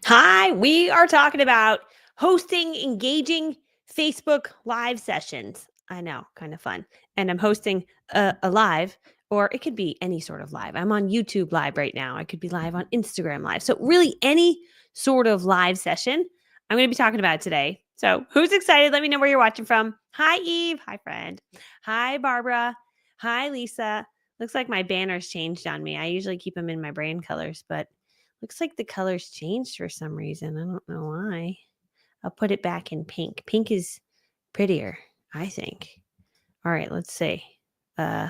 Hi, we are talking about hosting engaging Facebook live sessions. I know, kind of fun. And I'm hosting a live, or it could be any sort of live. I'm on YouTube live right now. I could be live on Instagram live. So, really, any sort of live session, I'm going to be talking about today. So, who's excited? Let me know where you're watching from. Hi, Eve. Hi, friend. Hi, Barbara. Hi, Lisa. Looks like my banners changed on me. I usually keep them in my brand colors, but looks like the colors changed for some reason. I don't know why. I'll put it back in pink. Pink is prettier, I think. All right, let's see. Uh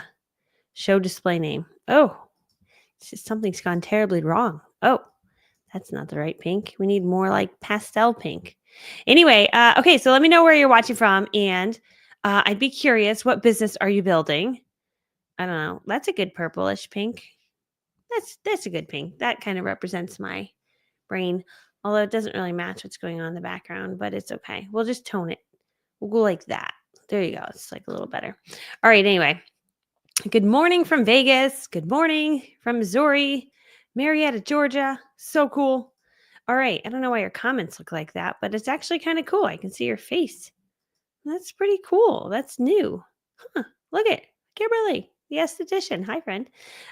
Show display name. Oh, something's gone terribly wrong. Oh, that's not the right pink. We need more like pastel pink. Anyway, okay, so let me know where you're watching from, and I'd be curious, what business are you building? I don't know. That's a good purplish pink. That's a good pink. That kind of represents my brain, although it doesn't really match what's going on in the background, but it's okay. We'll just tone it. We'll go like that. There you go. It's like a little better. All right. Anyway, good morning from Vegas. Good morning from Missouri, Marietta, Georgia. So cool. All right. I don't know why your comments look like that, but it's actually kind of cool. I can see your face. That's pretty cool. That's new. Huh. Look at Kimberly, the esthetician. Hi, friend.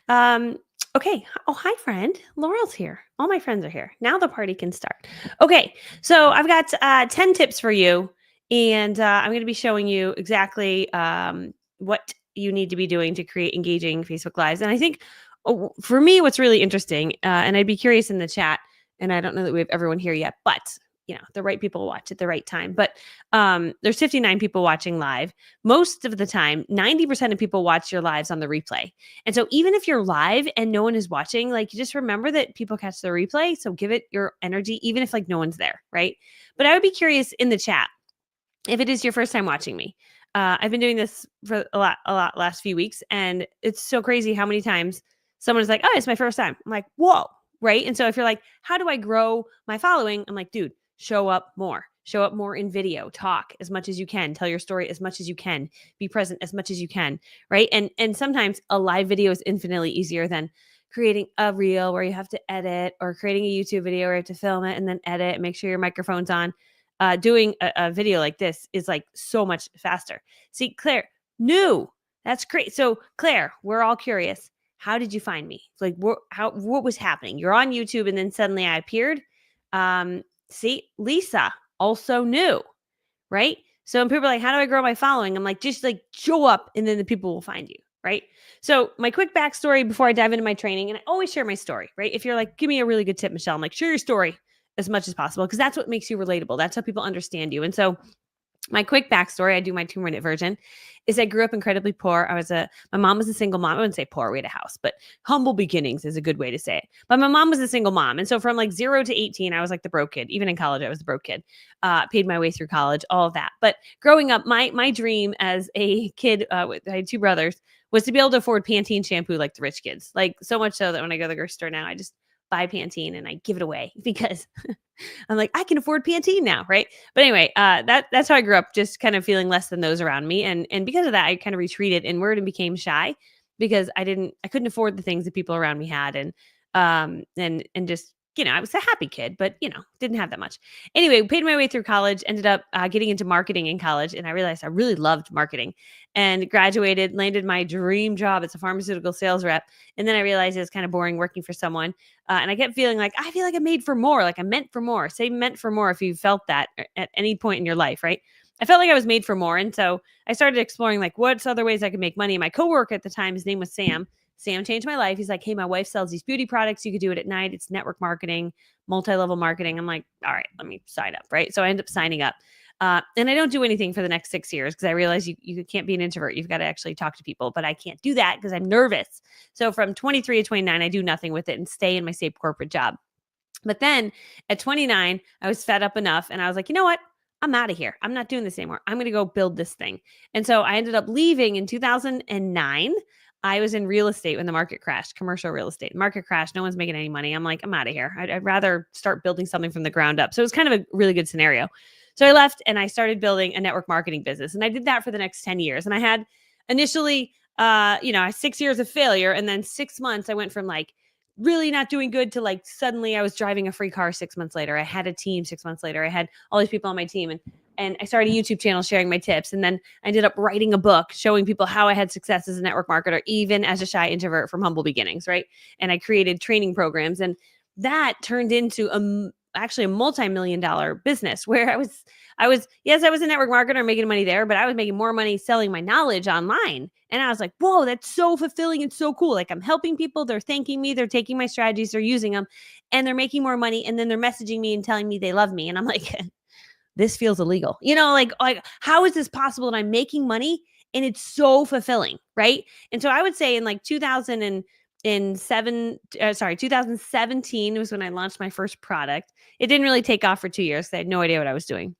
Um, okay. Oh, hi, friend. Laurel's here. All my friends are here. Now the party can start. Okay. So I've got 10 tips for you, and I'm going to be showing you exactly what you need to be doing to create engaging Facebook Lives. And I think for me, what's really interesting, and I'd be curious in the chat, and I don't know that we have everyone here yet, but the right people watch at the right time. But there's 59 people watching live. Most of the time, 90% of people watch your lives on the replay. And so even if you're live and no one is watching, like, you just remember that people catch the replay. So give it your energy, even if like no one's there, right? But I would be curious in the chat, if it is your first time watching me. I've been doing this for a lot last few weeks, and it's so crazy how many times someone's like, "Oh, it's my first time." I'm like, "Whoa." Right. And so if you're like, "How do I grow my following?" I'm like, dude, show up more. Show up more in video, talk as much as you can, tell your story as much as you can, be present as much as you can, right? And sometimes a live video is infinitely easier than creating a reel where you have to edit, or creating a YouTube video where you have to film it and then edit and make sure your microphone's on. Doing a video like this is like so much faster. See, Claire, new. That's great. So, Claire, we're all curious. How did you find me? Like, what was happening? You're on YouTube, and then suddenly I appeared. See, Lisa, also new, right? So when people are like, "How do I grow my following?" I'm like, just like show up, and then the people will find you, right? So my quick backstory before I dive into my training, and I always share my story, right? If you're like, "Give me a really good tip, Michelle," I'm like, share your story as much as possible, because that's what makes you relatable. That's how people understand you. And so my quick backstory, I do my 2-minute version, is I grew up incredibly poor. My mom was a single mom. I wouldn't say poor, we had a house, but humble beginnings is a good way to say it. But my mom was a single mom. And so from like 0 to 18, I was like the broke kid. Even in college, I was the broke kid. Paid my way through college, all of that. But growing up, my dream as a kid, I had 2 brothers, was to be able to afford Pantene shampoo like the rich kids. Like, so much so that when I go to the grocery store now, I just buy Pantene and I give it away because I'm like, I can afford Pantene now, right? But anyway, that's how I grew up, just kind of feeling less than those around me, and because of that, I kind of retreated inward and became shy, because I couldn't afford the things that people around me had, and just, I was a happy kid, but didn't have that much. Anyway, paid my way through college, ended up getting into marketing in college, and I realized I really loved marketing, and graduated, landed my dream job as a pharmaceutical sales rep, and then I realized it was kind of boring working for someone. And I kept feeling like, I feel like I'm made for more. Like I'm meant for more. Say meant for more if you felt that at any point in your life, right? I felt like I was made for more. And so I started exploring like what's other ways I could make money. And my coworker at the time, his name was Sam. Sam changed my life. He's like, "Hey, my wife sells these beauty products. You could do it at night. It's network marketing, multi-level marketing." I'm like, all right, let me sign up. Right. So I end up signing up. And I don't do anything for the next 6 years, because I realize you can't be an introvert. You've got to actually talk to people, but I can't do that because I'm nervous. So from 23 to 29, I do nothing with it and stay in my safe corporate job. But then at 29, I was fed up enough, and I was like, you know what? I'm out of here. I'm not doing this anymore. I'm going to go build this thing. And so I ended up leaving in 2009. I was in real estate when the market crashed, commercial real estate. Market crashed. No one's making any money. I'm like, I'm out of here. I'd rather start building something from the ground up. So it was kind of a really good scenario. So I left and I started building a network marketing business. And I did that for the next 10 years. And I had initially, 6 years of failure. And then 6 months, I went from like really not doing good to like suddenly I was driving a free car 6 months later. I had a team 6 months later. I had all these people on my team, and I started a YouTube channel sharing my tips. And then I ended up writing a book showing people how I had success as a network marketer, even as a shy introvert from humble beginnings, right? And I created training programs, and that turned into actually a multi-million-dollar business where yes, I was a network marketer making money there, but I was making more money selling my knowledge online. And I was like, whoa, that's so fulfilling and so cool. Like I'm helping people, they're thanking me, they're taking my strategies, they're using them, and they're making more money. And then they're messaging me and telling me they love me. And I'm like, this feels illegal. Like how is this possible that I'm making money and it's so fulfilling, right? And so I would say in like 2017 was when I launched my first product. It didn't really take off for 2 years. I had no idea what I was doing.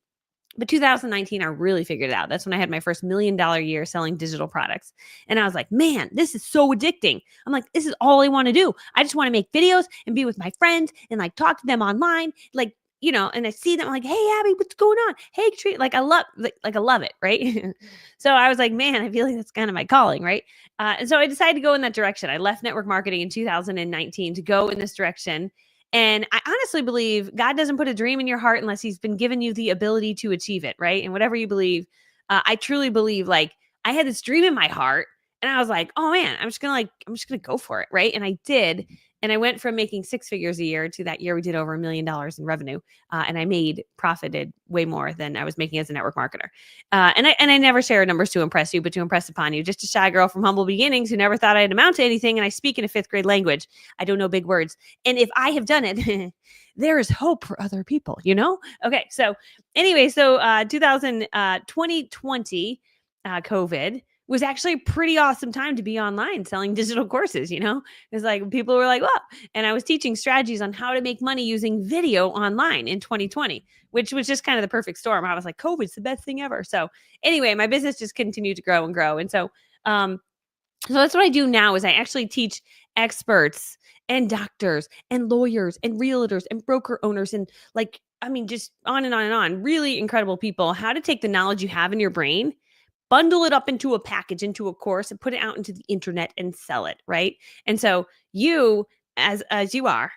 But 2019, I really figured it out. That's when I had my first $1 million year selling digital products. And I was like, man, this is so addicting. I'm like, this is all I want to do. I just want to make videos and be with my friends and like talk to them online. Like, and I see them, I'm like, hey, Abby, what's going on? Hey, Katrina, like I love it, right? So I was like, man, I feel like that's kind of my calling, right? And so I decided to go in that direction. I left network marketing in 2019 to go in this direction. And I honestly believe God doesn't put a dream in your heart unless he's been given you the ability to achieve it, right? And whatever you believe, I truly believe like I had this dream in my heart and I was like, oh man, I'm just going to go for it, right? And I did. And I went from making 6 figures a year to that year we did over $1 million in revenue. And I profited way more than I was making as a network marketer. And I never share numbers to impress you, but to impress upon you. Just a shy girl from humble beginnings who never thought I'd amount to anything. And I speak in a 5th grade language. I don't know big words. And if I have done it, there is hope for other people, Okay. So anyway, 2020, COVID was actually a pretty awesome time to be online selling digital courses. It's like people were like, well, and I was teaching strategies on how to make money using video online in 2020, which was just kind of the perfect storm. I was like, COVID's the best thing ever. So anyway, my business just continued to grow and grow. And so that's what I do now is I actually teach experts and doctors and lawyers and realtors and broker owners and just on and on and on, really incredible people, how to take the knowledge you have in your brain, bundle it up into a package, into a course, and put it out into the internet and sell it, right? And so you, as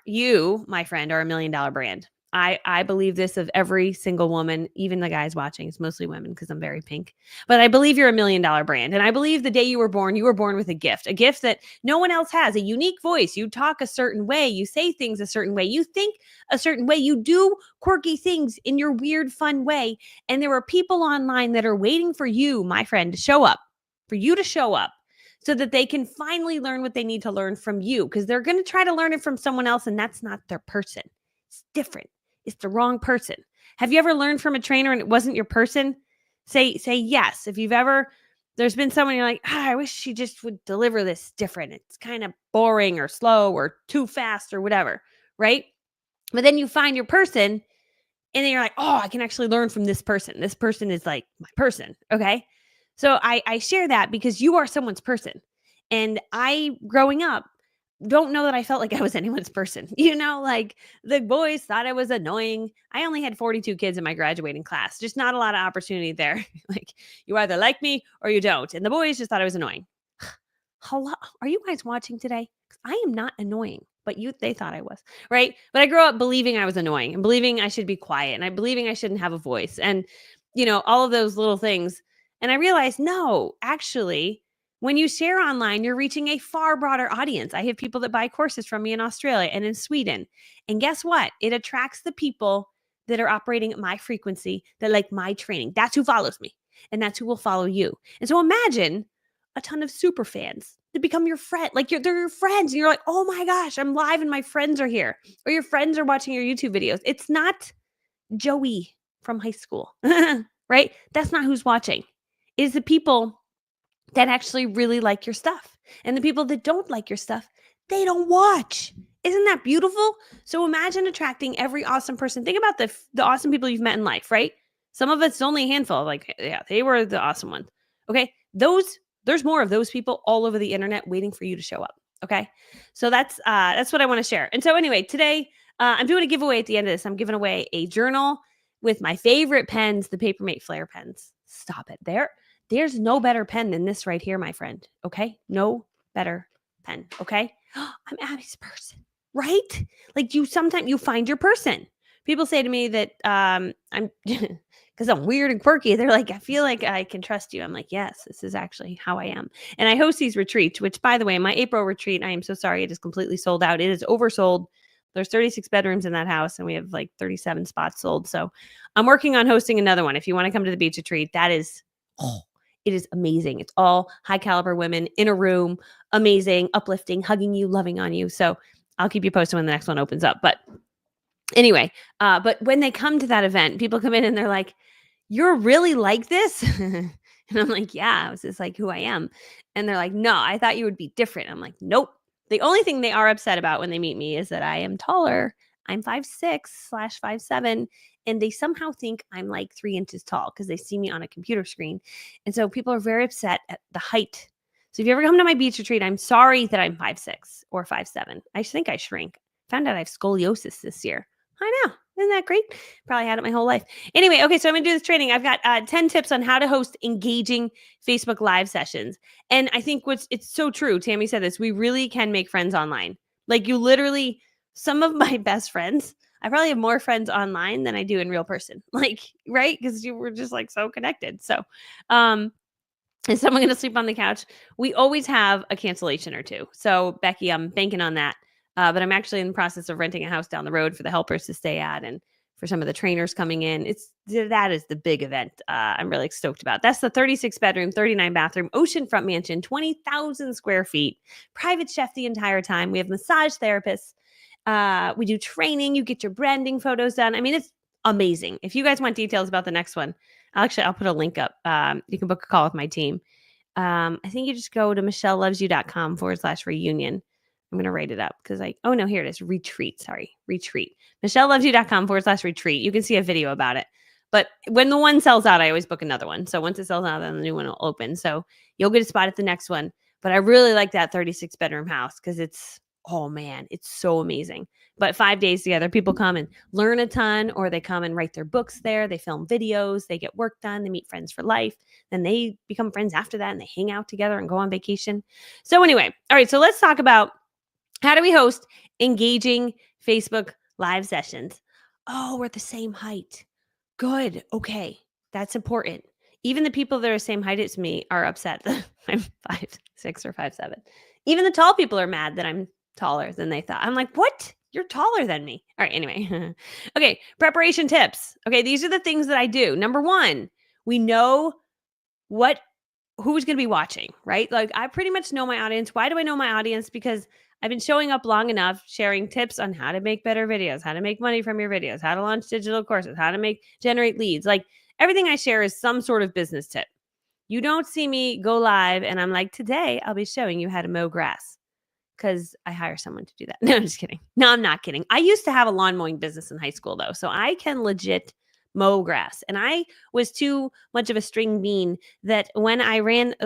you, my friend, are $1 million brand. I believe this of every single woman, even the guys watching. It's mostly women because I'm very pink. But I believe you're $1 million brand. And I believe the day you were born with a gift that no one else has, a unique voice. You talk a certain way. You say things a certain way. You think a certain way. You do quirky things in your weird, fun way. And there are people online that are waiting for you, my friend, to show up, so that they can finally learn what they need to learn from you, because they're going to try to learn it from someone else, and that's not their person. It's different. It's the wrong person. Have you ever learned from a trainer and it wasn't your person? Say yes. If you've ever, there's been someone you're like, I wish she just would deliver this different. It's kind of boring or slow or too fast or whatever, right? But then you find your person and then you're like, oh, I can actually learn from this person. This person is like my person. Okay. So I share that because you are someone's person. And growing up, don't know that I felt like I was anyone's person. Like the boys thought I was annoying. I only had 42 kids in my graduating class. Just not a lot of opportunity there. Like you either like me or you don't. And the boys just thought I was annoying. Hello, are you guys watching today? I am not annoying, but they thought I was, right? But I grew up believing I was annoying and believing I should be quiet and believing I shouldn't have a voice and, all of those little things. And I realized, no, actually, when you share online, you're reaching a far broader audience. I have people that buy courses from me in Australia and in Sweden. And guess what? It attracts the people that are operating at my frequency, that like my training. That's who follows me. And that's who will follow you. And so imagine a ton of super fans to become your friend. Like they're your friends. And you're like, oh my gosh, I'm live and my friends are here. Or your friends are watching your YouTube videos. It's not Joey from high school, right? That's not who's watching. It's the people that actually really like your stuff. And the people that don't like your stuff, they don't watch. Isn't that beautiful? So imagine attracting every awesome person. Think about the awesome people you've met in life, right? Some of it's only a handful. Like, yeah, they were the awesome ones. Okay. There's more of those people all over the internet waiting for you to show up. Okay. So that's what I want to share. And so anyway, today I'm doing a giveaway at the end of this. I'm giving away a journal with my favorite pens, the Papermate Flare pens. Stop it. There's no better pen than this right here, my friend. Okay. No better pen. Okay. I'm Abby's person. right? Like sometimes you find your person. People say to me that I'm because I'm weird and quirky. They're like, I feel like I can trust you. I'm like, yes, this is actually how I am. And I host these retreats, which by the way, my April retreat, I am so sorry, it is completely sold out. It is oversold. There's 36 bedrooms in that house, and we have like 37 spots sold. So I'm working on hosting another one. If you want to come to the beach retreat, that is, oh, it is amazing. It's all high caliber women in a room, amazing, uplifting, hugging you, loving on you. So I'll keep you posted when the next one opens up. But anyway, but when they come to that event, people come in and they're like, "You're really like this?" And I'm like, "Yeah, this is like who I am." And they're like, "No, I thought you would be different." I'm like, "Nope." The only thing they are upset about when they meet me is that I am taller. I'm 5'6/5'7", and they somehow think I'm like 3 inches tall because they see me on a computer screen. And so people are very upset at the height. So if you ever come to my beach retreat, I'm sorry that I'm 5'6" or 5'7". I think I shrink. Found out I have scoliosis this year. I know. Isn't that great? Probably had it my whole life. Anyway, okay, so I'm going to do this training. I've got 10 tips on how to host engaging Facebook Live sessions. And I think it's so true. Tammy said this. We really can make friends online. Like you literally, some of my best friends, I probably have more friends online than I do in real person. Like, right? Because you were just like so connected. So, is someone going to sleep on the couch? We always have a cancellation or two. So, Becky, I'm banking on that. But I'm actually in the process of renting a house down the road for the helpers to stay at and for some of the trainers coming in. That is the big event. I'm really stoked about. That's the 36 bedroom, 39 bathroom, oceanfront mansion, 20,000 square feet, private chef the entire time. We have massage therapists. We do training. You get your branding photos done. I mean, it's amazing. If you guys want details about the next one, I'll put a link up. You can book a call with my team. I think you just go to michellelovesyou.com/reunion. I'm going to write it up because oh no, here it is. Retreat. Sorry. Retreat. michellelovesyou.com/retreat. You can see a video about it. But when the one sells out, I always book another one. So once it sells out, then the new one will open. So you'll get a spot at the next one. But I really like that 36 bedroom house because oh man, it's so amazing. But 5 days together, people come and learn a ton, or they come and write their books there. They film videos, they get work done, they meet friends for life. Then they become friends after that and they hang out together and go on vacation. So, anyway, all right, so let's talk about how do we host engaging Facebook Live sessions? Oh, we're the same height. Good. Okay. That's important. Even the people that are the same height as me are upset that I'm 5'6" or 5'7". Even the tall people are mad that I'm taller than they thought. I'm like, what? You're taller than me. All right. Anyway. Okay. Preparation tips. Okay. These are the things that I do. Number one, we know who's going to be watching, right? Like I pretty much know my audience. Why do I know my audience? Because I've been showing up long enough, sharing tips on how to make better videos, how to make money from your videos, how to launch digital courses, how to generate leads. Like everything I share is some sort of business tip. You don't see me go live and I'm like, today I'll be showing you how to mow grass because I hire someone to do that. No, I'm just kidding. No, I'm not kidding. I used to have a lawn mowing business in high school though. So I can legit mow grass. And I was too much of a string bean that when I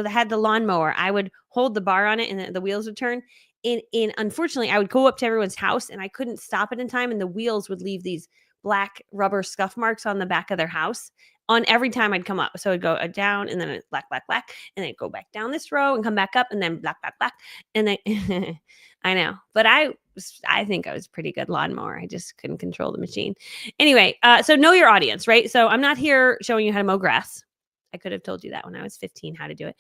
had the lawnmower, I would hold the bar on it and the wheels would turn. And unfortunately, I would go up to everyone's house and I couldn't stop it in time. And the wheels would leave these black rubber scuff marks on the back of their house on every time I'd come up. So I'd go down and then black, black, black, and then go back down this row and come back up and then black, black, black. And then I know, but I think I was a pretty good lawnmower. I just couldn't control the machine. Anyway, so know your audience, right? So I'm not here showing you how to mow grass. I could have told you that when I was 15, how to do it.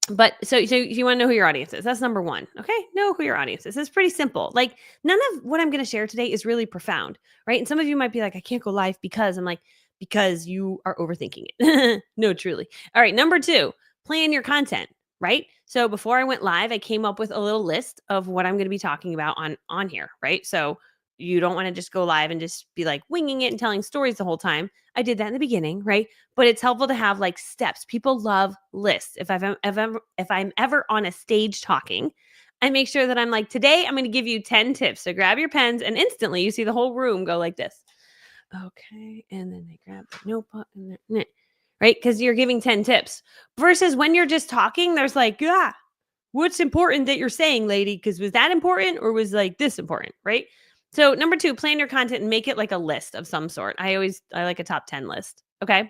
But so if you want to know who your audience is, that's number one. Okay. Know who your audience is. It's pretty simple. Like none of what I'm going to share today is really profound. Right. And some of you might be like, I can't go live because I'm like, because you are overthinking it. No, truly. All right. Number two, plan your content. Right. So before I went live, I came up with a little list of what I'm going to be talking about on here. Right. So you don't want to just go live and just be like winging it and telling stories the whole time. I did that in the beginning, right? But it's helpful to have like steps. People love lists. If I'm ever on a stage talking, I make sure that I'm like, today I'm going to give you 10 tips. So grab your pens and instantly you see the whole room go like this. Okay. And then they grab the notebook and right? Because you're giving 10 tips versus when you're just talking, there's like, yeah, what's important that you're saying, lady? Because was that important or was like this important, right? So number two, plan your content and make it like a list of some sort. I like a top 10 list. Okay.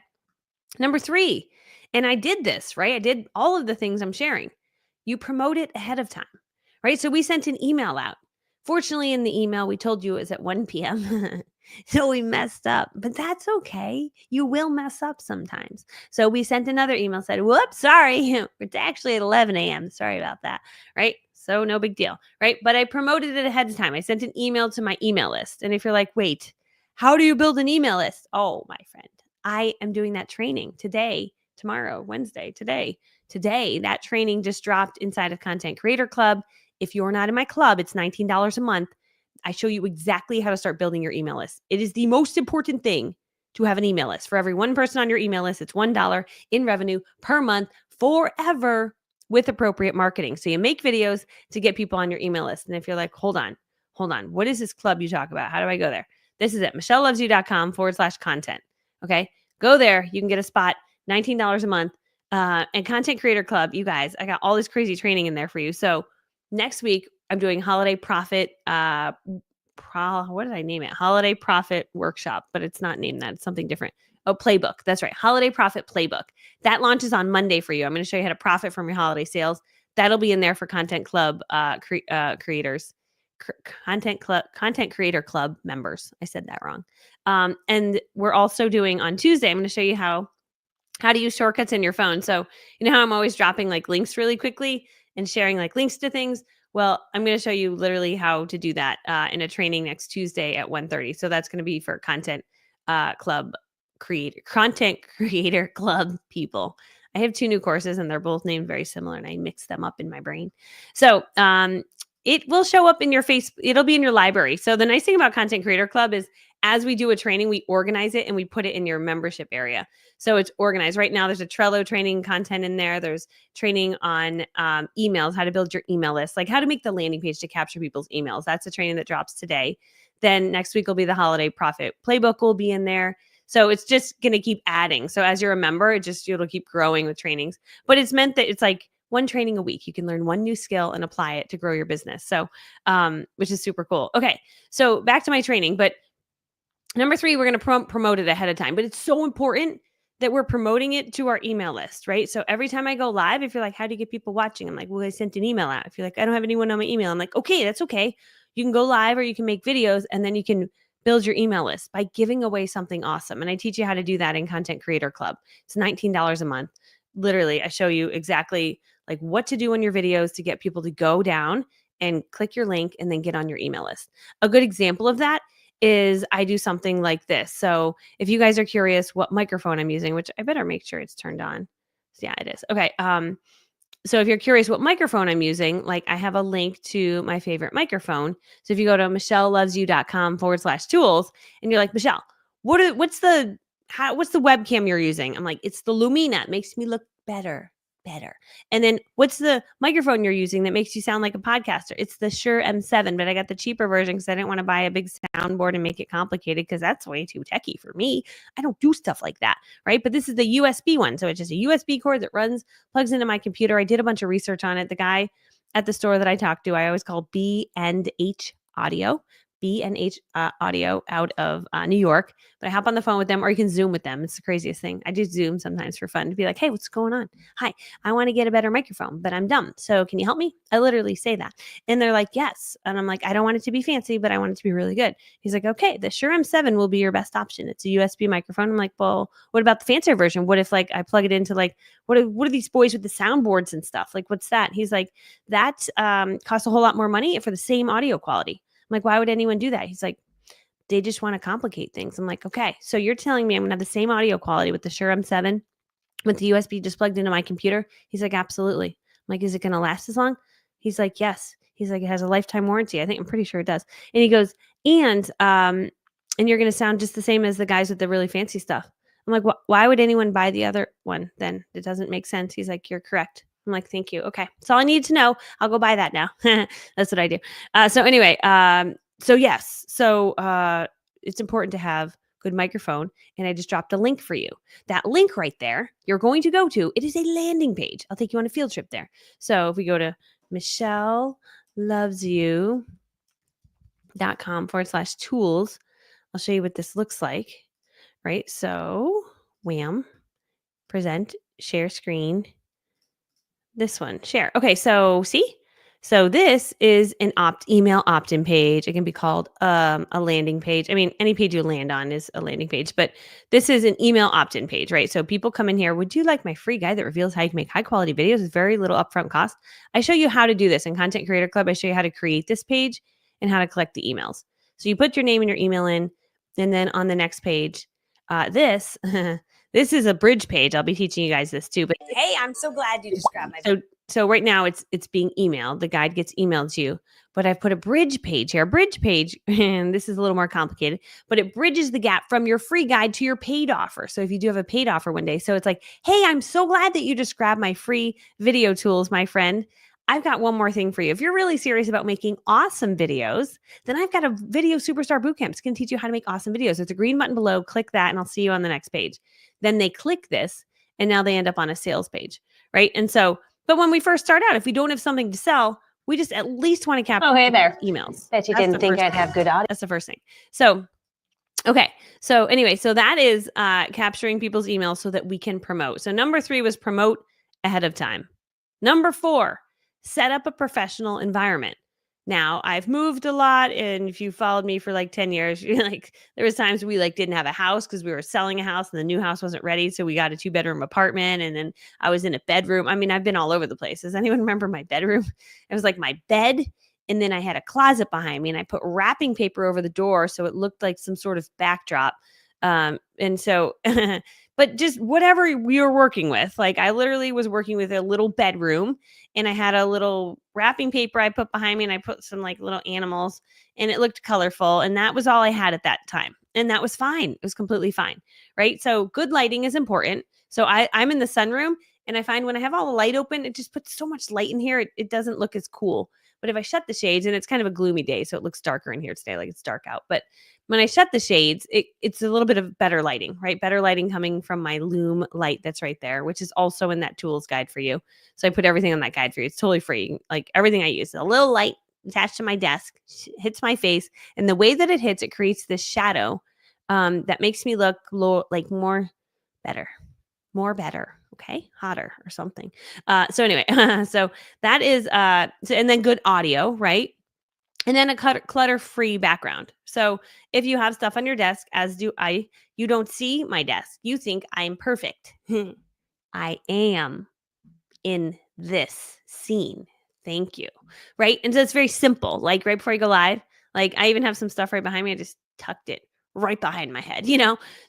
Number three, and I did this, right? I did all of the things I'm sharing. You promote it ahead of time, right? So we sent an email out. Fortunately, in the email, we told you it was at 1 p.m. So we messed up, but that's okay. You will mess up sometimes. So we sent another email, said, whoops, sorry. It's actually at 11 a.m. Sorry about that. Right. So no big deal. Right. But I promoted it ahead of time. I sent an email to my email list. And if you're like, wait, how do you build an email list? Oh, my friend, I am doing that training today, tomorrow, Wednesday, today. Today, that training just dropped inside of Content Creator Club. If you're not in my club, it's $19 a month. I show you exactly how to start building your email list. It is the most important thing to have an email list. For every one person on your email list, it's $1 in revenue per month forever with appropriate marketing. So you make videos to get people on your email list. And if you're like, hold on, what is this club you talk about? How do I go there? This is it, michellelovesyou.com/content. Okay. Go there. You can get a spot, $19 a month. And Content Creator Club, you guys, I got all this crazy training in there for you. So next week, I'm doing Holiday Profit. What did I name it? Holiday Profit Workshop, but it's not named that. It's something different. Oh, Playbook. That's right. Holiday Profit Playbook. That launches on Monday for you. I'm going to show you how to profit from your holiday sales. That'll be in there for Content Club creators, Content Creator Club members. I said that wrong. And we're also doing on Tuesday. I'm going to show you how to use shortcuts in your phone. So you know how I'm always dropping like links really quickly and sharing like links to things. Well, I'm going to show you literally how to do that in a training next Tuesday at 1:30. So that's going to be for Content Creator Club people. I have 2 new courses and they're both named very similar and I mixed them up in my brain. So it will show up in your face. It'll be in your library. So the nice thing about Content Creator Club is as we do a training, we organize it and we put it in your membership area. So it's organized. Right now, there's a Trello training content in there. There's training on emails, how to build your email list, like how to make the landing page to capture people's emails. That's a training that drops today. Then next week will be the Holiday Profit Playbook will be in there. So it's just going to keep adding. So as you're a member, it'll keep growing with trainings. But it's meant that it's like one training a week. You can learn one new skill and apply it to grow your business. So, which is super cool. Okay, so back to my training. But number 3, we're going to promote it ahead of time. But it's so important that we're promoting it to our email list, right? So every time I go live, if you're like, how do you get people watching? I'm like, well, I sent an email out. If you're like, I don't have anyone on my email, I'm like, okay, that's okay. You can go live or you can make videos and then you can build your email list by giving away something awesome. And I teach you how to do that in Content Creator Club. It's $19 a month. Literally, I show you exactly like what to do in your videos to get people to go down and click your link and then get on your email list. A good example of that is I do something like this. So if you guys are curious what microphone I'm using, which I better make sure it's turned on. So yeah, it is. Okay. So if you're curious what microphone I'm using, like I have a link to my favorite microphone. So if you go to michellelovesyou.com/tools and you're like, Michelle, what's the webcam you're using? I'm like, it's the Lumina. It makes me look better. And then what's the microphone you're using that makes you sound like a podcaster? It's the Shure M7, but I got the cheaper version because I didn't want to buy a big soundboard and make it complicated because that's way too techy for me. I don't do stuff like that, right? But this is the USB one. So it's just a USB cord that plugs into my computer. I did a bunch of research on it. The guy at the store that I talked to, I always call B&H Audio. B&H Audio out of New York. But I hop on the phone with them or you can Zoom with them. It's the craziest thing. I do Zoom sometimes for fun to be like, hey, what's going on? Hi, I want to get a better microphone, but I'm dumb. So can you help me? I literally say that. And they're like, yes. And I'm like, I don't want it to be fancy, but I want it to be really good. He's like, okay, the Shure M7 will be your best option. It's a USB microphone. I'm like, well, what about the fancier version? What if like I plug it into like, what are these boys with the soundboards and stuff? Like, what's that? He's like, that costs a whole lot more money for the same audio quality. I'm like, why would anyone do that? He's like, they just want to complicate things. I'm like, okay, so you're telling me I'm going to have the same audio quality with the Shure M7 with the USB just plugged into my computer? He's like, absolutely. I'm like, is it going to last as long? He's like, yes. He's like, it has a lifetime warranty. I'm pretty sure it does. And he goes, and you're going to sound just the same as the guys with the really fancy stuff. I'm like, why would anyone buy the other one then? It doesn't make sense. He's like, you're correct. I'm like, thank you. Okay. That's all I need to know. I'll go buy that now. That's what I do. So anyway, so yes. So it's important to have good microphone. And I just dropped a link for you. That link right there, you're going to go to, it is a landing page. I'll take you on a field trip there. So if we go to michellelovesyou.com/tools, I'll show you what this looks like, right? So wham, present, share screen. This one, share. Okay, so see, So this is an email opt-in page. It can be called a landing page. I mean, any page you land on is a landing page, but this is an email opt-in page, right? So people come in here, would you like my free guide that reveals how you can make high quality videos with very little upfront cost? I show you how to do this in Content Creator Club. I show you how to create this page and how to collect the emails. So you put your name and your email in, and then on the next page, this this is a bridge page. I'll be teaching you guys this too. But hey, I'm so glad you just grabbed my. So right now it's being emailed. The guide gets emailed to you, but I've put a bridge page here. A bridge page, and this is a little more complicated, but it bridges the gap from your free guide to your paid offer. So if you do have a paid offer one day, so it's like, hey, I'm so glad that you just grabbed my free video tools, my friend. I've got one more thing for you. If you're really serious about making awesome videos, then I've got a video superstar bootcamp. It's going to teach you how to make awesome videos. There's a green button below. Click that and I'll see you on the next page. Then they click this and now they end up on a sales page, right? And so, but when we first start out, if we don't have something to sell, we just at least want to capture Oh, hey there. emails. Bet you didn't think I'd have good audio. That's the first thing. So, okay. So anyway, so that is capturing people's emails so that we can promote. So number 3 was promote ahead of time. Number 4, set up a professional environment. Now, I've moved a lot, and if you followed me for like 10 years, you're like, there was times we like didn't have a house because we were selling a house and the new house wasn't ready. So we got a 2-bedroom apartment, and then I was in a bedroom. I mean, I've been all over the place. Does anyone remember my bedroom? It was like my bed, and then I had a closet behind me, and I put wrapping paper over the door so it looked like some sort of backdrop. And so, but just whatever we were working with, like I literally was working with a little bedroom, and I had a little wrapping paper I put behind me, and I put some like little animals, and it looked colorful. And that was all I had at that time. And that was fine. It was completely fine. Right. So good lighting is important. So I'm in the sunroom, and I find when I have all the light open, it just puts so much light in here. It doesn't look as cool. But if I shut the shades, and it's kind of a gloomy day, so it looks darker in here today, like it's dark out. But when I shut the shades, it's a little bit of better lighting, right? Better lighting coming from my Loom light that's right there, which is also in that tools guide for you. So I put everything on that guide for you. It's totally free. Like everything I use, a little light attached to my desk hits my face, and the way that it hits, it creates this shadow that makes me look like more better. Okay, hotter or something. So anyway, so that is and then good audio, right? And then a clutter-free background. So if you have stuff on your desk, as do I, you don't see my desk. You think I'm perfect. I am in this scene. Thank you. Right? And so it's very simple. Like right before I go live, like I even have some stuff right behind me. I just tucked it right behind my head,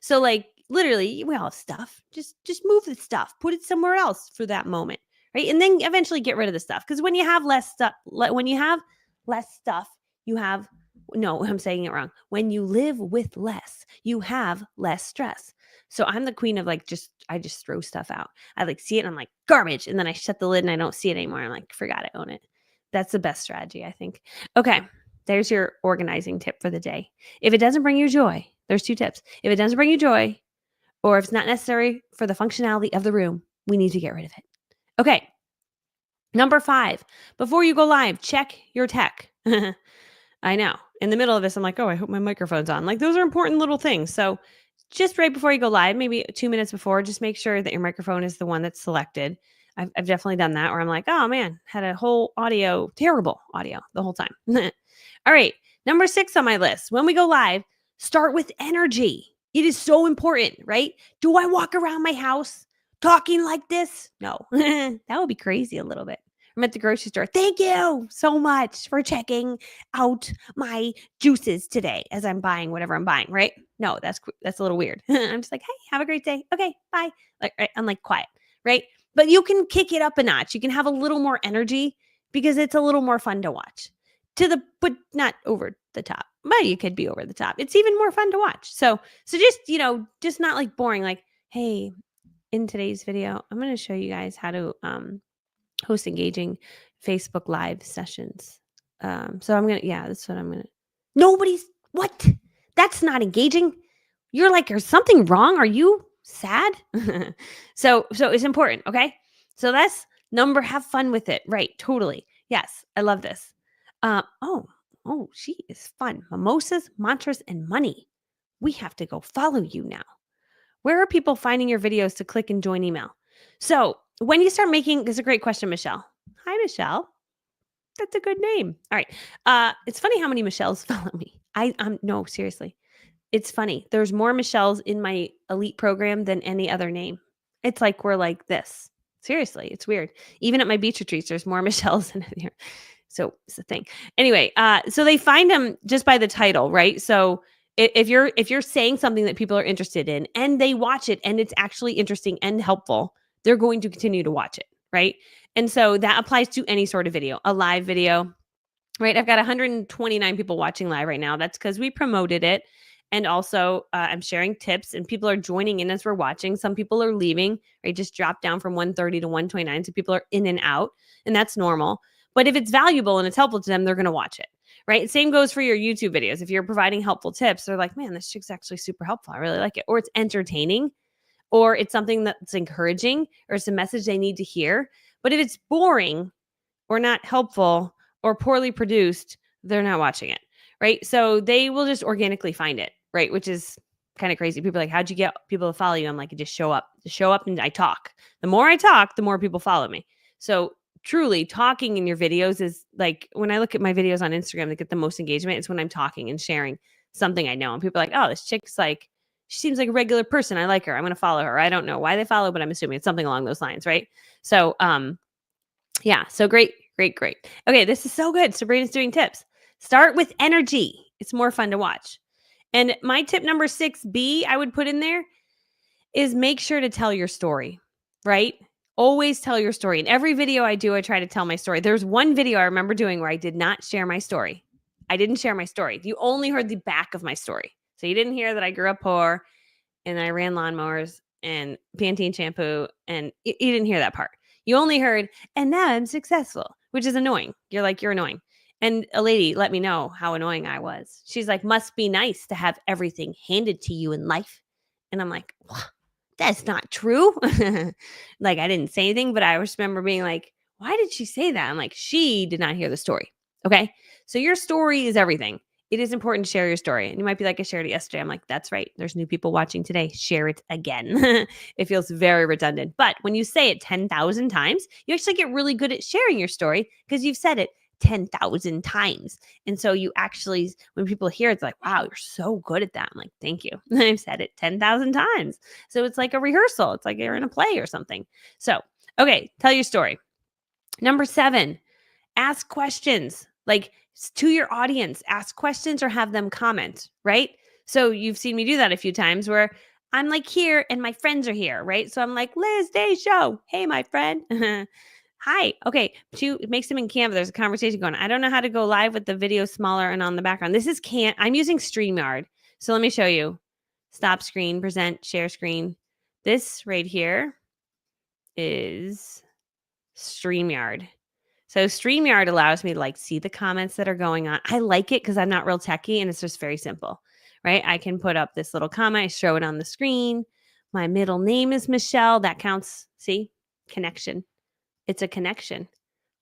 So like literally we all have stuff. Just move the stuff. Put it somewhere else for that moment. Right? And then eventually get rid of the stuff. Because when you have less stuff, you have I'm saying it wrong. When you live with less, you have less stress. So I'm the queen of I just throw stuff out. I like see it and I'm like garbage. And then I shut the lid and I don't see it anymore. I'm like, forgot I own it. That's the best strategy, I think. Okay. There's your organizing tip for the day. If it doesn't bring you joy, there's 2 tips. If it doesn't bring you joy, or if it's not necessary for the functionality of the room, we need to get rid of it. Okay. Number 5, before you go live, check your tech. I know. In the middle of this, I'm like, oh, I hope my microphone's on. Like those are important little things. So just right before you go live, maybe 2 minutes before, just make sure that your microphone is the one that's selected. I've definitely done that where I'm like, oh man, had a whole terrible audio the whole time. All right. Number 6 on my list. When we go live, start with energy. It is so important, right? Do I walk around my house talking like this? No, that would be crazy a little bit. I'm at the grocery store. Thank you so much for checking out my juices today as I'm buying whatever I'm buying, right? No, that's a little weird. I'm just like, hey, have a great day. Okay, bye. Like, right? I'm like quiet, right? But you can kick it up a notch. You can have a little more energy because it's a little more fun to watch. But not over the top. But you could be over the top. It's even more fun to watch. So just, just not like boring. Like, hey, in today's video, I'm going to show you guys how to host engaging Facebook Live sessions. So I'm that's what I'm gonna. What? That's not engaging. You're like, there's something wrong. Are you sad? So it's important. Okay. So that's number. Have fun with it. Right. Totally. Yes. I love this. She is fun. Mimosas, mantras, and money. We have to go follow you now. Where are people finding your videos to click and join email? So when you start making, this is a great question, Michelle. Hi, Michelle. That's a good name. All right. It's funny how many Michelles follow me. No, seriously. It's funny. There's more Michelles in my elite program than any other name. It's like we're like this. Seriously, it's weird. Even at my beach retreats, there's more Michelles in here. So it's the thing. Anyway, so they find them just by the title, right? So if you're saying something that people are interested in and they watch it and it's actually interesting and helpful, they're going to continue to watch it, right? And so that applies to any sort of video, a live video, right? I've got 129 people watching live right now. That's because we promoted it. And also, I'm sharing tips and people are joining in as we're watching. Some people are leaving, right? Just drop down from 130 to 129. So people are in and out, and that's normal. But if it's valuable and it's helpful to them, they're going to watch it, right? Same goes for your YouTube videos. If you're providing helpful tips, they're like, man, this chick's actually super helpful. I really like it. Or it's entertaining, or it's something that's encouraging, or it's a message they need to hear. But if it's boring or not helpful or poorly produced, they're not watching it, right? So they will just organically find it, right? Which is kind of crazy. People are like, how'd you get people to follow you? I'm like, just show up and I talk. The more I talk, the more people follow me. So truly talking in your videos is like, when I look at my videos on Instagram that get the most engagement, it's when I'm talking and sharing something I know. And people are like, oh, this chick's like, she seems like a regular person. I like her. I'm going to follow her. I don't know why they follow, but I'm assuming it's something along those lines, right? So, yeah. So great. Okay. This is so good. Sabrina's doing tips. Start with energy. It's more fun to watch. And my tip number 6B, I would put in there, is make sure to tell your story, right? Always tell your story. In every video I do, I try to tell my story. There's one video I remember doing where I did not share my story. I didn't share my story. You only heard the back of my story. So you didn't hear that I grew up poor and I ran lawnmowers and Pantene shampoo, and you didn't hear that part. You only heard, and now I'm successful, which is annoying. You're like, you're annoying. And a lady let me know how annoying I was. She's like, must be nice to have everything handed to you in life. And I'm like, that's not true. Like, I didn't say anything, but I just remember being like, why did she say that? I'm like, she did not hear the story. Okay. So your story is everything. It is important to share your story. And you might be like, I shared it yesterday. I'm like, that's right. There's new people watching today. Share it again. It feels very redundant. But when you say it 10,000 times, you actually get really good at sharing your story because you've said it 10,000 times. And so you actually, when people hear it, it's like, wow, you're so good at that. I'm like, thank you. I've said it 10,000 times. So it's like a rehearsal. It's like you're in a play or something. So, okay, tell your story. Number 7, ask questions. Like, to your audience, ask questions or have them comment, right? So you've seen me do that a few times where I'm like here and my friends are here, right? So I'm like, Liz Day Show. Hey, my friend. Hi. Okay. It makes them in Canva. There's a conversation going on. I don't know how to go live with the video smaller and on the background. This is I'm using StreamYard. So let me show you. Stop screen, present, share screen. This right here is StreamYard. So StreamYard allows me to like see the comments that are going on. I like it because I'm not real techie and it's just very simple, right? I can put up this little comment, I show it on the screen. My middle name is Michelle. That counts. See? Connection. It's a connection.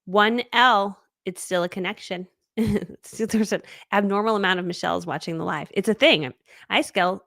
1L, it's still a connection. There's an abnormal amount of Michelles watching the live. It's a thing. I sell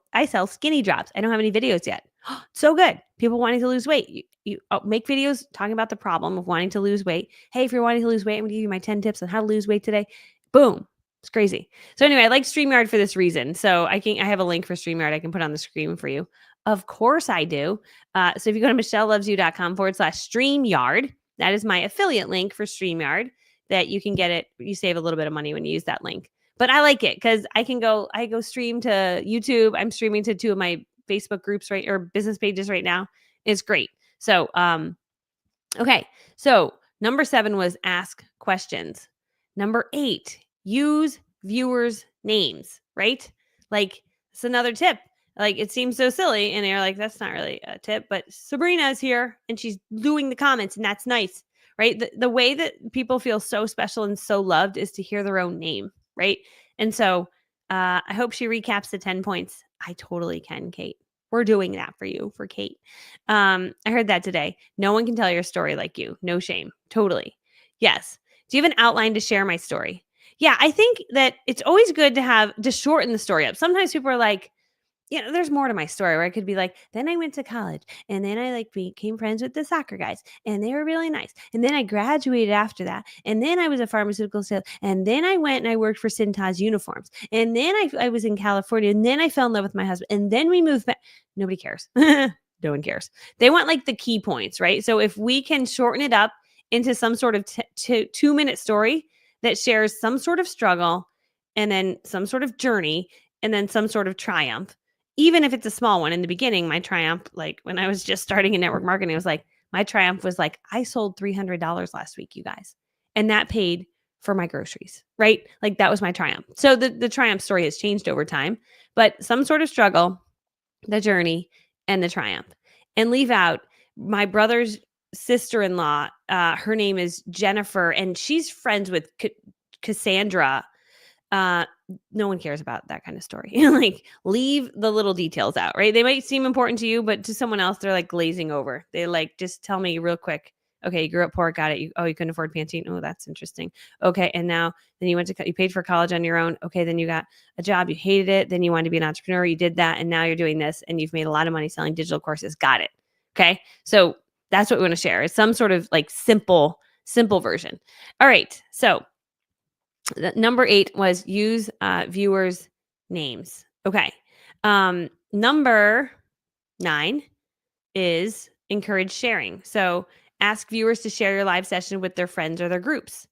skinny drops. I don't have any videos yet. So good. People wanting to lose weight. You make videos talking about the problem of wanting to lose weight. Hey, if you're wanting to lose weight, I'm going to give you my 10 tips on how to lose weight today. Boom. It's crazy. So anyway, I like StreamYard for this reason. So I have a link for StreamYard I can put on the screen for you. Of course I do. So if you go to michellelovesyou.com/StreamYard, that is my affiliate link for StreamYard that you can get it. You save a little bit of money when you use that link. But I like it because I go stream to YouTube. I'm streaming to 2 of my Facebook groups or business pages right now. It's great. So, okay. So number 7 was ask questions. Number 8, use viewers' names, right? Like, it's another tip. Like, it seems so silly and you're like, that's not really a tip, but Sabrina is here and she's doing the comments and that's nice, right? The way that people feel so special and so loved is to hear their own name, right? And so I hope she recaps the 10 points. I totally can, Kate. We're doing that for you, for Kate. I heard that today. No one can tell your story like you. No shame. Totally. Yes. Do you have an outline to share my story? Yeah, I think that it's always good to shorten the story up. Sometimes people are like, there's more to my story where I could be like, then I went to college and then I like became friends with the soccer guys and they were really nice. And then I graduated after that. And then I was a pharmaceutical sales. And then I went and I worked for Cintas uniforms. And then I was in California and then I fell in love with my husband. And then we moved back. Nobody cares. No one cares. They want like the key points, right? So if we can shorten it up into some sort of 2-minute story that shares some sort of struggle and then some sort of journey and then some sort of triumph, even if it's a small one. In the beginning, my triumph, like when I was just starting in network marketing, was like, my triumph was like, I sold $300 last week, you guys. And that paid for my groceries, right? Like that was my triumph. So the triumph story has changed over time, but some sort of struggle, the journey, and the triumph. And leave out my brother's sister-in-law. Her name is Jennifer, and she's friends with Cassandra. No one cares about that kind of story. Like, leave the little details out, right? They might seem important to you, but to someone else, they're like glazing over. They like, just tell me real quick. Okay, you grew up poor, got it. You couldn't afford Pantene. Oh, that's interesting. Okay, and now then you paid for college on your own. Okay, then you got a job, you hated it. Then you wanted to be an entrepreneur, you did that, and now you're doing this, and you've made a lot of money selling digital courses. Got it. Okay, so that's what we want to share. It's some sort of like simple version. All right, so number 8 was use viewers' names. Okay. Number 9 is encourage sharing. So ask viewers to share your live session with their friends or their groups,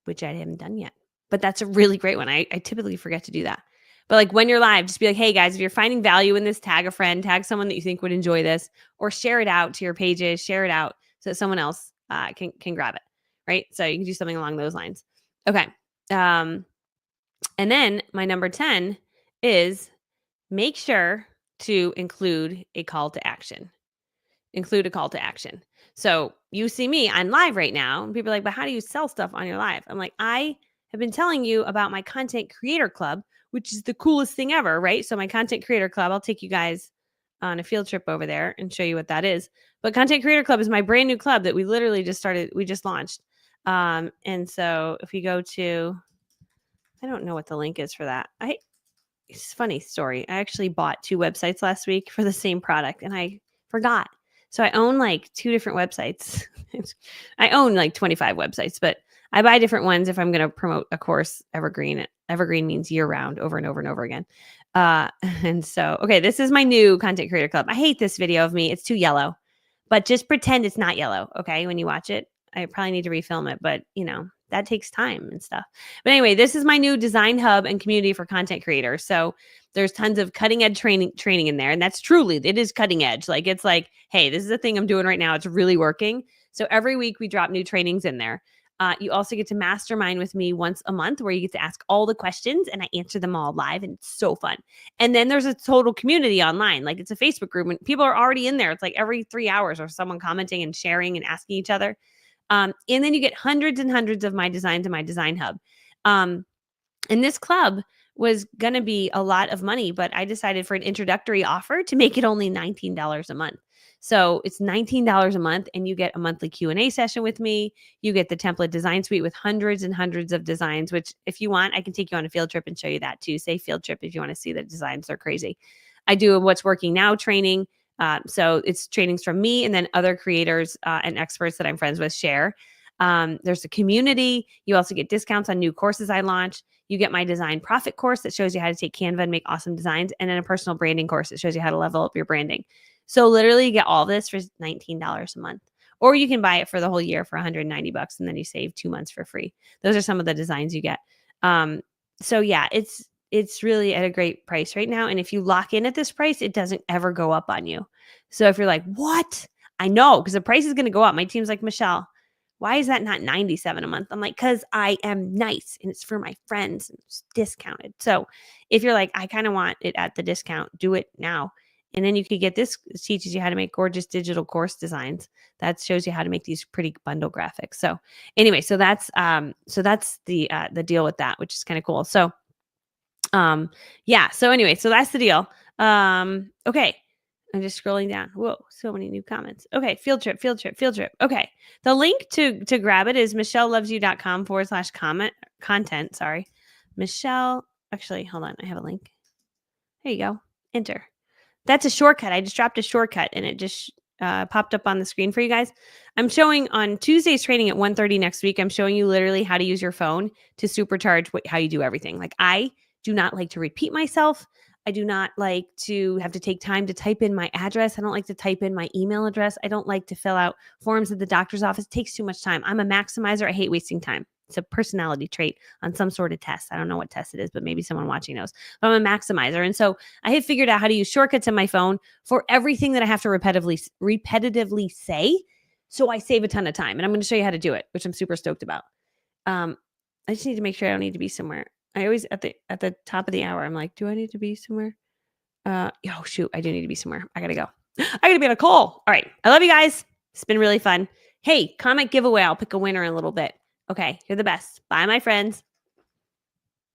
which I haven't done yet. But that's a really great one. I typically forget to do that. But like when you're live, just be like, hey guys, if you're finding value in this, tag a friend, tag someone that you think would enjoy this, or share it out to your pages, share it out so that someone else can grab it, right? So you can do something along those lines. Okay. And then my number 10 is make sure to include a call to action. Include a call to action. So you see me, I'm live right now. And people are like, but how do you sell stuff on your live? I'm like, I have been telling you about my Content Creator Club, which is the coolest thing ever, right? So my Content Creator Club, I'll take you guys on a field trip over there and show you what that is. But Content Creator Club is my brand new club that we literally just started. We just launched. And so if you go to, I don't know what the link is for that. It's a funny story. I actually bought 2 websites last week for the same product and I forgot. So I own like 2 different websites. I own like 25 websites, but I buy different ones if I'm going to promote a course evergreen. Evergreen means year round, over and over and over again. And so, okay, this is my new Content Creator Club. I hate this video of me. It's too yellow, but just pretend it's not yellow. Okay. When you watch it, I probably need to refilm it, but that takes time and stuff. But anyway, this is my new design hub and community for content creators. So there's tons of cutting edge training in there. And that's truly, it is cutting edge. Like, it's like, hey, this is the thing I'm doing right now. It's really working. So every week we drop new trainings in there. You also get to mastermind with me once a month where you get to ask all the questions and I answer them all live. And it's so fun. And then there's a total community online. Like, it's a Facebook group and people are already in there. It's like every 3 hours or someone commenting and sharing and asking each other. And then you get hundreds and hundreds of my designs in my design hub. And this club was going to be a lot of money, but I decided for an introductory offer to make it only $19 a month. So it's $19 a month and you get a monthly Q&A session with me. You get the template design suite with hundreds and hundreds of designs, which if you want, I can take you on a field trip and show you that too. Say field trip if you want to see the designs. They're crazy. I do a what's working now training. So it's trainings from me and then other creators and experts that I'm friends with share. There's a community. You also get discounts on new courses I launch. You get my design profit course that shows you how to take Canva and make awesome designs, and then a personal branding course that shows you how to level up your branding. So literally you get all this for $19 a month, or you can buy it for the whole year for $190 and then you save 2 months for free. Those are some of the designs you get. So yeah, it's really at a great price right now. And if you lock in at this price, it doesn't ever go up on you. So if you're like, what? I know, because the price is going to go up. My team's like, Michelle, why is that not $97 a month? I'm like, because I am nice and it's for my friends and it's discounted. So if you're like, I kind of want it at the discount, do it now. And then you could get this. It teaches you how to make gorgeous digital course designs. That shows you how to make these pretty bundle graphics. So anyway, so that's the deal with that, which is kind of cool. So yeah. So anyway, so that's the deal. Okay. I'm just scrolling down. Whoa, so many new comments. Okay. Field trip. Okay. The link to grab it is michellelovesyou.com/content. Sorry. Michelle, actually, hold on. I have a link. There you go. Enter. That's a shortcut. I just dropped a shortcut and it just popped up on the screen for you guys. I'm showing on Tuesday's training at 1:30 next week. I'm showing you literally how to use your phone to supercharge how you do everything. Like, I do not like to repeat myself. I do not like to have to take time to type in my address. I don't like to type in my email address. I don't like to fill out forms at the doctor's office. It takes too much time. I'm a maximizer. I hate wasting time. It's a personality trait on some sort of test. I don't know what test it is, but maybe someone watching knows. But I'm a maximizer. And so I have figured out how to use shortcuts in my phone for everything that I have to repetitively say. So I save a ton of time. And I'm going to show you how to do it, which I'm super stoked about. I just need to make sure I don't need to be somewhere. I always at the top of the hour, I'm like, do I need to be somewhere? Oh shoot, I do need to be somewhere. I gotta go. I gotta be on a call. All right. I love you guys. It's been really fun. Hey, comment giveaway. I'll pick a winner in a little bit. Okay, you're the best. Bye, my friends.